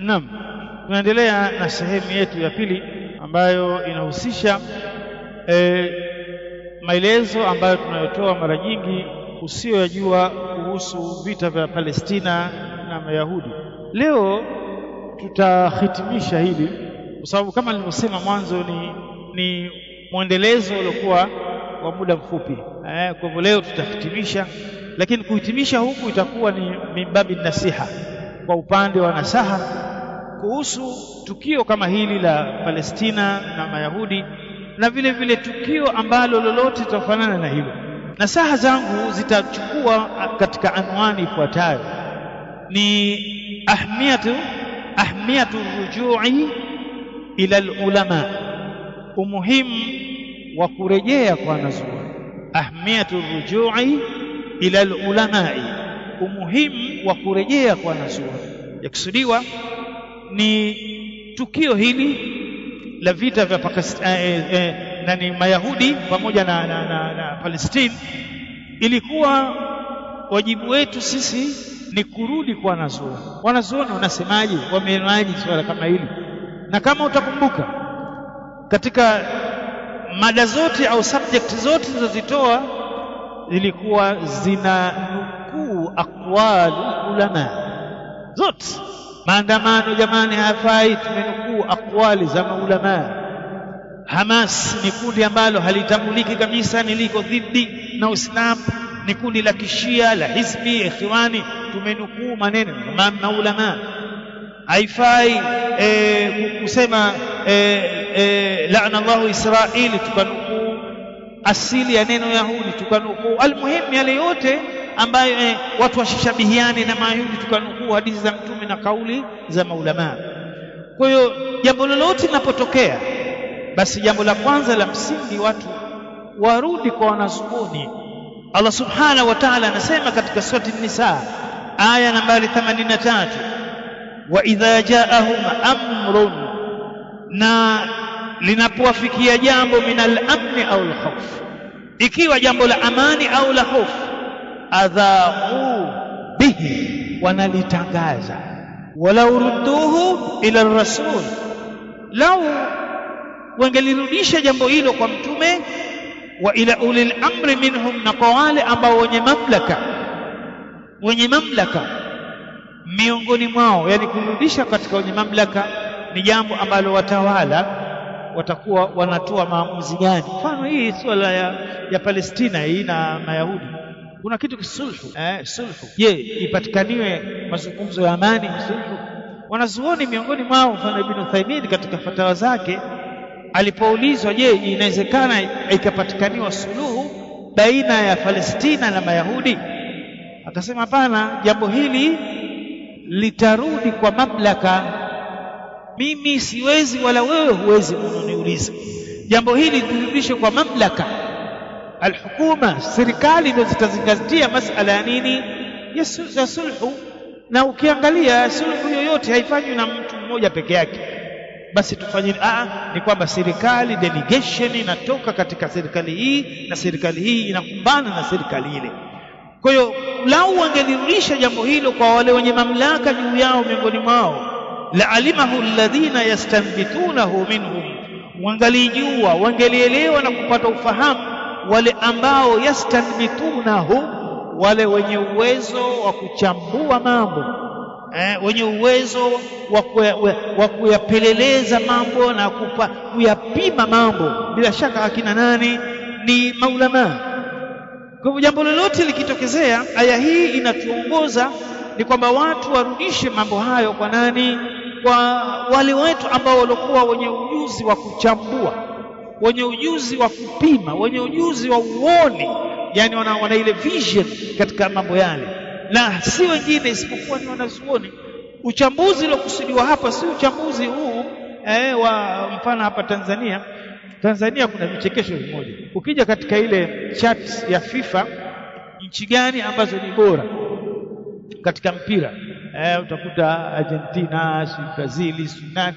Naam, tunaendelea na sehemu yetu ya pili ambayo inahusisha maelezo ambayo tunayotoa mara nyingi usiyojua kuhusu vita vya Palestina na Mayahudi. Leo tutahitimisha hili kwa sababu kama nilivyosema mwanzo ni mwendelezo uliokuwa wa muda mfupi. Kwa hivyo leo tutahitimisha, lakini kuhitimisha huku itakuwa ni mimbabi nasiha, kwa upande wa nasaha kuhusu tukio kama hili la Palestina na Mayahudi, na vile vile tukio ambalo lolote litafanana na hilo. Nasaha zangu zitachukua katika anwani ifuatayo: ni ahmiyatu rujui ila alulama, umuhimu wa kurejea kwa wanazuoni. Ahmiyatu rujui ila alulama, umuhimu wa kurejea kwa wanazuoni. Yakusudiwa ni tukio hili la vita vya Pakistan Mayahudi pamoja na Palestina. Ilikuwa wajibu wetu sisi ni kurudi kwa wanazuoni. Wanazuoni wanasemaje, wameonaje swala kama hili? Na kama utakumbuka katika mada zote au subject zote zilizozitoa zilikuwa zina nukuu aqwal ulama zote. Maandamano jamani hafai, tumenukuu aqwali za maulama. Hamas ni kundi ambalo halitambuliki kabisa, niliko dhidi na Uislamu, ni kundi la kishia la Hizbi Ikhwani, tumenukuu maneno maulama. Haifai kusema laana Allahu Israeli, tukanukuu asili ya neno Yahudi, tukanukuu almuhimu yale yote ambayo watu washishabihiane na Mayahudi, tukanukuu hadithi za Mtume na kauli za maulama. Kwa hiyo jambo lolote linapotokea, basi jambo la kwanza la msingi watu warudi kwa wanazuoni. Allah subhanahu wa ta'ala anasema katika surati An-Nisa aya nambari 83, wa idha ja'ahum amrun, na linapowafikia jambo min al-amni au al-khawf, ikiwa jambo la amani au la hofu, adha'u bihi, wanalitangaza. Walau rudduhu ila ar-rasul, lau wangelirudisha jambo hilo kwa mtume, wa ila ulil amri minhum, na kwa wale ambao wenye mamlaka miongoni mwao. Yani kurudisha katika wenye mamlaka ni jambo ambalo watawala watakuwa wanatoa maamuzi gani. Mfano hii swala ya Palestina hii na Mayahudi, kuna kitu kisulhu sulhu. Je, ipatikaniwe mazungumzo ya amani, sulhu? Wanazuoni miongoni mwao, mfano Ibn Uthaymeen katika fatawa zake alipoulizwa, je, inawezekana ikapatikaniwa suluhu baina ya Palestina na Mayahudi, akasema hapana, jambo hili litarudi kwa mamlaka. Mimi siwezi wala wewe huwezi kuniuliza. Jambo hili lirudishwe kwa mamlaka. Alhukuma, serikali ndio zitazingatia masala ya nini, ya sulhu. Na ukiangalia sulhu yoyote haifanywi na mtu mmoja peke yake. Basi tufanye ni kwamba serikali, delegation inatoka katika serikali hii na serikali hii inakumbana na serikali ile. Kwa hiyo lau wangelirudisha jambo hilo kwa wale wenye mamlaka juu yao miongoni mwao, la alimahu alladhina yastanbitunahu minhum, wangalijua, wangelielewa na kupata ufahamu wale ambao yastanbitunahu, wale wenye uwezo wa kuchambua mambo, wenye uwezo wa kuyapeleleza mambo na kuyapima mambo. Bila shaka akina nani? Ni maulama. Kwa hivyo jambo lolote likitokezea, aya hii inatuongoza ni kwamba watu warudishe mambo hayo kwa nani? Kwa wale wetu ambao walikuwa wenye ujuzi wa kuchambua, wenye ujuzi wa kupima, wenye ujuzi wa uoni, yani wana ile vision katika mambo yale, na si wengine isipokuwa ni wanazuoni. Uchambuzi uliokusudiwa hapa si uchambuzi huu wa mfano hapa Tanzania kuna vichekesho vimoja. Ukija katika ile chart ya FIFA, nchi gani ambazo ni bora katika mpira, utakuta Argentina, Brazil, nani.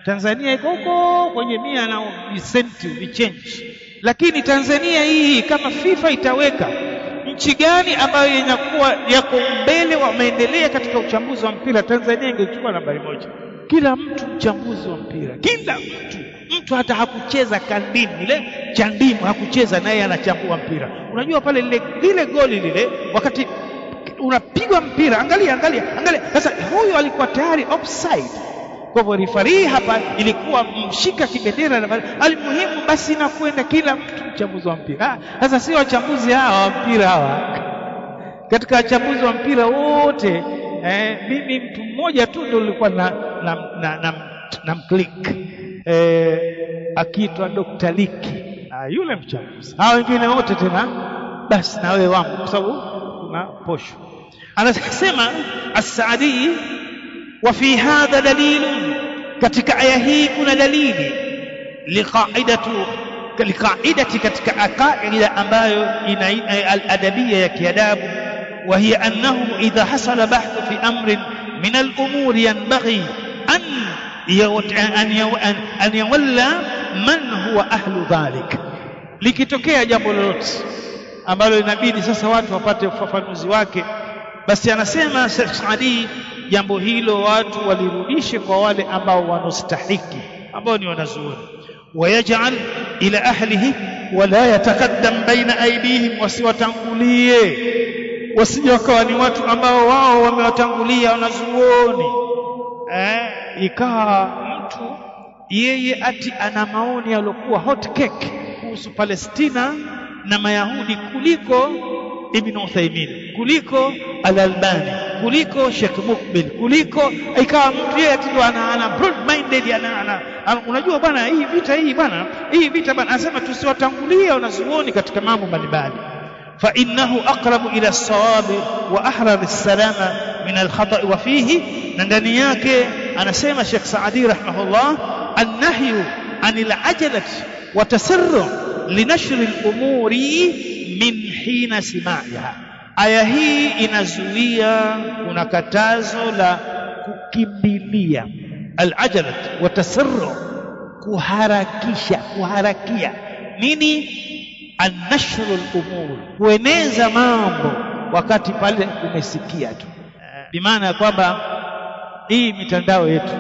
Tanzania iko huko kwenye 100 na vichange. Lakini Tanzania hii kama FIFA itaweka nchi gani ambayo inakuwa yako mbele wameendelea katika uchambuzi wa mpira? Tanzania ingechukua nambari 1. Kila mtu mchambuzi wa mpira, kila mtu hata hakucheza kandini ile chandimu hakucheza, naye anachambua mpira. Unajua pale lile goli lile wakati unapigwa mpira, angalia sasa, huyu alikuwa tayari offside. Kwa hivyo referee hapa ilikuwa mshika kibendera na alimuhimu basi na kwenda kila mtu mchambuzi wa mpira. Sasa sio wachambuzi hawa wa mpira hawa, katika wachambuzi wa mpira wote mimi mtu mmoja tu ndio nilikuwa na click akiitwa Dr. Liki, yule mchambuzi. Hao wengine wote tena basi na wewe wangu, kwa sababu kuna posho. Anasema As-Saadi, wa fi hadha dalilun, katika aya hii kuna dalili liqaidati, katika aqaida ambayo al-adabiyya ya kiadabu, wa hiya annahu idha hasala bahthu fi amrin min al-umuri yanbaghi an yawalla man huwa ahlu dhalik. Likitokea jambo lolote ambalo inabidi sasa watu wapate ufafanuzi wake, basi anasema Saadi, jambo hilo watu walirudishe kwa wale ambao wanastahiki, ambao ni wanazuoni. Wayaj'al ila ahlihi wala yataqaddam baina aydihim, wasiwatangulie, wasije wakawa ni watu ambao wao wamewatangulia wanazuoni. Ikawa mtu yeye ati ana maoni yaliokuwa hot cake kuhusu Palestina na Mayahudi kuliko Ibn Uthaymeen, kuliko Al-Albani, kuliko Sheikh Mukbil, kuliko ikawa mtu yeye ati ana broad minded, unajua bwana hii vita bwana anasema tusiwatangulie wanazuoni katika mambo mbalimbali. Fa innahu aqrabu ila as-sawab wa ahrar as-salama min al-khata' wa fihi, na ndani yake anasema Sheikh Saadi rahimahullah, an-nahyu anil ajalati wa tasarru linashri al-umuri min hina simaiha. Aya hii inazuia, kuna katazo la kukimbilia, al-ajalat wa tasarru, kuharakia nini, an-nashru al-umur, kueneza mambo wakati pale umesikia tu. Bimaana ya kwamba hii mitandao yetu,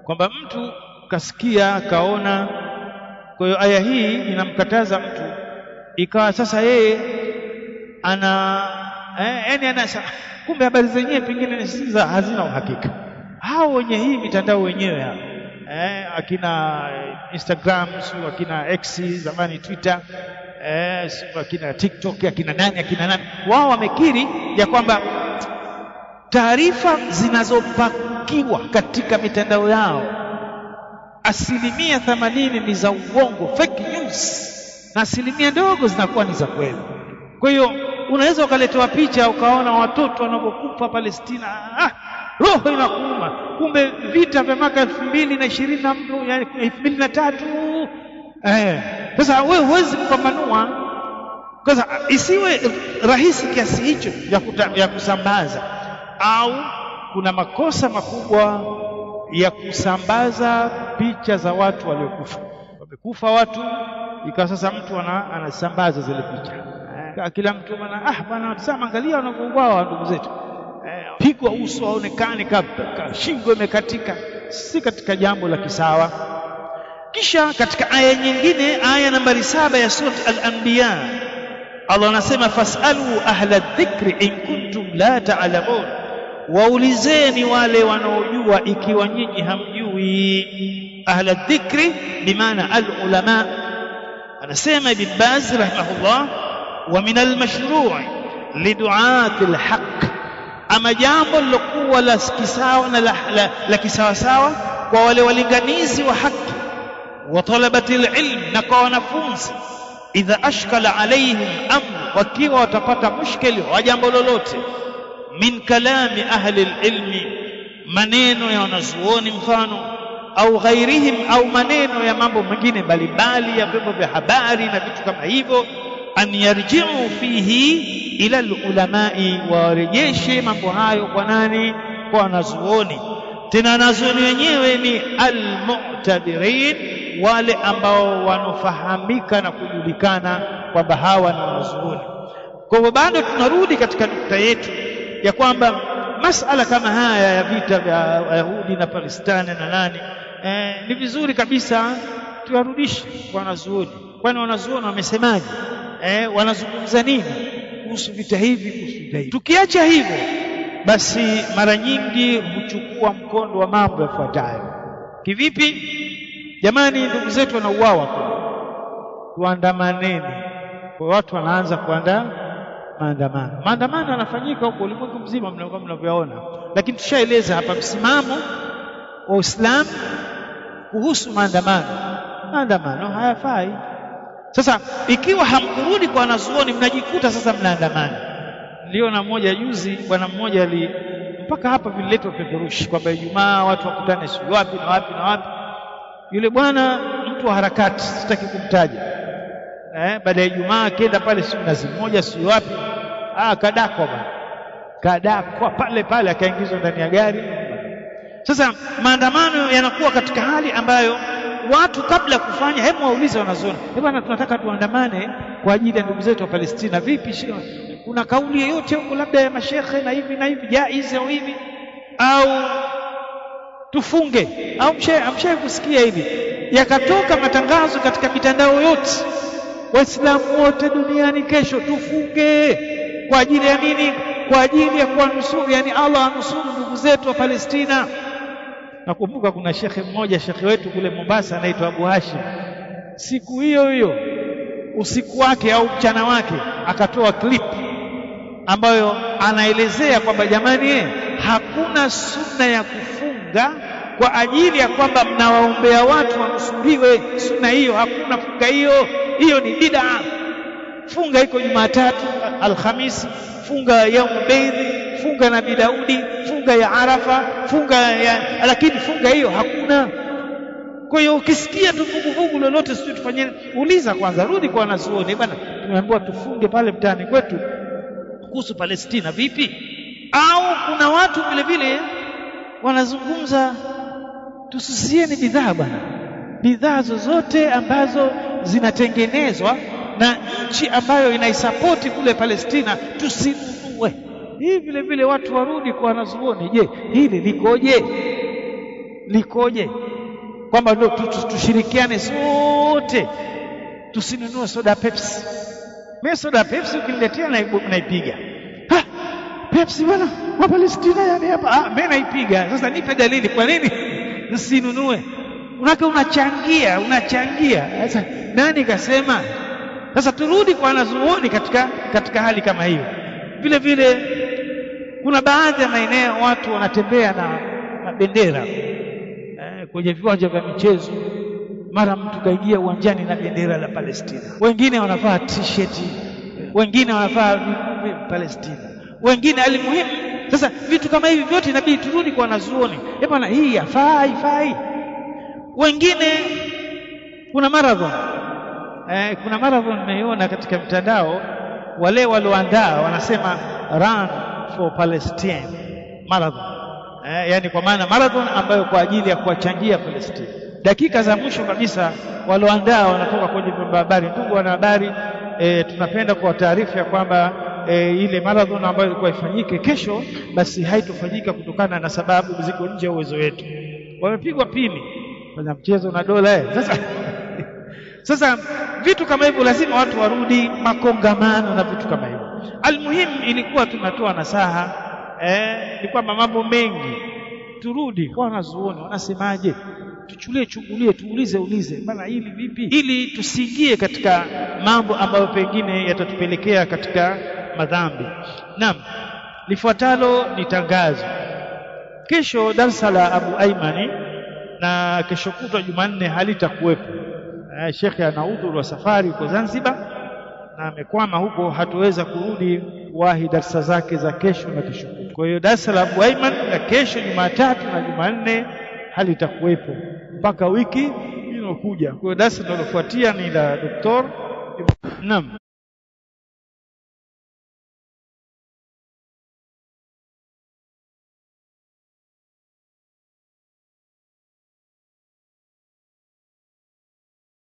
kwamba mtu kasikia kaona. Kwa hiyo aya hii inamkataza mtu, ikawa sasa yeye kumbe habari zenyewe pengine hazina uhakika. Hao wenye hii mitandao wenyewe akina Instagram, sio akina X zamani Twitter, sio akina TikTok, akina nani, wao wamekiri ya kwamba taarifa zinazopakiwa katika mitandao yao 80% ni za uongo, fake news, na 1% ndogo zinakuwa ni za kweli. Kwa hiyo unaweza ukaletewa picha ukaona watoto wanapokufa Palestina, roho inakuuma, kumbe vita vya mwaka 2020 yani 2003. Sasa wewe huwezi kupambanua, kwa isiwe rahisi kiasi hicho ya kusambaza, au kuna makosa makubwa ya kusambaza picha za watu waliokufa. Wamekufa watu, ikawa sasa mtu anasambaza zile picha. Kila mtu bwana tazama, angalia wanavyouawa ndugu zetu, pigwa uso aonekane shingo imekatika. Si katika jambo la kisawa. Kisha katika aya nyingine, aya nambari 7 ya sura Al-Anbiya, Allah anasema fasalu ahla dhikri in kuntum la ta'lamun, waulizeni wale wanaojua ikiwa nyinyi hamjui. Ahla dhikri bimaana al-ulama. Anasema Ibn Baz rahimahullah, wa min al-mashru' lidu'ati al-haqq, ama jambo lilokuwa la kisawa na la kisawasawa kwa wale walinganizi wa haki, wa talabati al-ilm, na kwa wanafunzi, idha ashkala alaihim amr, wakiwa watapata mushkili wa jambo lolote, min kalami ahli al-ilmi, maneno ya wanazuoni mfano, au ghairihim, au maneno ya mambo mengine mbalimbali ya vyombo vya habari na vitu kama hivyo, an yarji'u fihi ila al-ulamai, warejeshe mambo hayo kwa nani? Kwa wanazuoni. Tena wanazuoni wenyewe ni al-mu'tabirin, wale ambao wanofahamika na kujulikana kwamba hawa ni wanazuoni. Kwa hivyo bado tunarudi katika nukta yetu ya kwamba masala kama haya ya vita vya Wayahudi na Palestina na nani, ni vizuri kabisa tuyarudishe kwa wanazuoni. Kwani wanazuoni wamesemaje? Wanazungumza nini kuhusu vita hivi? Tukiacha hivyo, basi mara nyingi huchukua mkondo wa mambo yafuatayo. Kivipi? Jamani, ndugu zetu wanauawa kule, tuandamaneni. Kwa watu wanaanza kuandaa maandamano. Maandamano yanafanyika huko ulimwengu mzima mnavyoona, lakini tushaeleza hapa msimamo wa Uislamu kuhusu maandamano. Maandamano hayafai. Sasa ikiwa hamkurudi kwa wanazuoni, mnajikuta sasa mnaandamana. Niliona mmoja juzi, bwana mmoja mpaka hapa vililetwa peperushi kwamba Ijumaa watu wakutane sio wapi na wapi na wapi. Yule bwana mtu wa harakati, sitaki kumtaja, baada ya Ijumaa akaenda pale sio Mnazi Mmoja sio wapi, kadakwa pale akaingizwa ndani ya gari. Sasa maandamano yanakuwa katika hali ambayo watu kabla ya kufanya, hebu waulize wanazuoni, bwana tunataka tuandamane kwa ajili ya ndugu zetu wa Palestina, vipi? Kuna kauli yoyote huko labda ya mashekhe na hivi jaiz au hivi, au tufunge? Au amshaye kusikia hivi yakatoka matangazo katika mitandao yote, Waislamu wote duniani kesho tufunge. Kwa ajili ya nini? Kwa ajili ya kuwanusuru, yani Allah anusuru ndugu zetu wa Palestina. Nakumbuka kuna shekhe wetu kule Mombasa anaitwa Abu Hashim, siku hiyo usiku wake au mchana wake akatoa clip ambayo anaelezea kwamba jamani, hakuna sunna ya kufunga kwa ajili ya kwamba mnawaombea watu wanusuriwe. Sunna hiyo hakuna, funga hiyo ni bid'a. Funga iko Jumatatu, Alhamisi, funga yaum Beidh, funga Nabii Daudi, funga ya Arafa, lakini funga hiyo hakuna. Kwa hiyo ukisikia tu vuguvugu lolote sisi tufanye, uliza kwanza, rudi kwa wanazuoni, bwana tumeambiwa tufunge pale mtaani kwetu kuhusu Palestina, vipi? Au kuna watu vile vile wanazungumza tususieni bidhaa bwana, bidhaa zozote ambazo zinatengenezwa na nchi ambayo inaisapoti kule Palestina tusinunue. Hii vile vile watu warudi kwa wanazuoni, je, hili likoje? Kwamba ndio tushirikiane sote tusinunue soda Pepsi. Mimi soda Pepsi ukiniletea naipiga. Pepsi bwana wa Palestina yani hapa, mimi naipiga. Sasa nipe dalili kwa nini usinunue? Unachangia. Sasa nani kasema? Sasa turudi kwa wanazuoni katika hali kama hiyo. Vile vile kuna baadhi ya maeneo watu wanatembea na bendera kwenye viwanja vya michezo, mara mtu kaingia uwanjani na bendera la Palestina, wengine wanavaa t-shirt, wengine wanavaa Palestina, wengine alimuhimu. Sasa vitu kama hivi vyote inabidi turudi kwa wanazuoni, bwana hii haifai. Wengine kuna marathon nimeiona katika mtandao, wale walioandaa wanasema run for Palestine marathon, yani kwa maana marathon ambayo kwa ajili ya kuwachangia Palestina. Dakika za mwisho kabisa walioandaa wanatoka kwenye vyombo vya habari, ndugu wanahabari, tunapenda kwa taarifa ya kwamba ile marathon ambayo ilikuwa ifanyike kesho basi haitofanyika kutokana na sababu ziko nje ya uwezo wetu. Wamepigwa pini kwenye mchezo na dola. Sasa vitu kama hivyo lazima watu warudi, makongamano na vitu kama hivyo. Almuhimu ilikuwa tunatoa nasaha, ni kwamba mambo mengi turudi kwa wanazuoni, wanasemaje, chungulie, tuulize bana hili vipi, ili tusiingie katika mambo ambayo pengine yatatupelekea katika madhambi. Naam, lifuatalo ni tangazo. Kesho darasa la Abu Aimani na kesho kutwa Jumanne halitakuwepo. Shekhe ana udhuru wa safari kwa Zanzibar na amekwama huko, hatuweza kurudi wahi darasa zake za kesho na kesho kutwa. Kwa hiyo darasa la Abu Aiman na kesho Jumatatu na Jumanne halitakuwepo mpaka wiki inayokuja. Kwa hiyo darasa linalofuatia ni la Dr. Naam.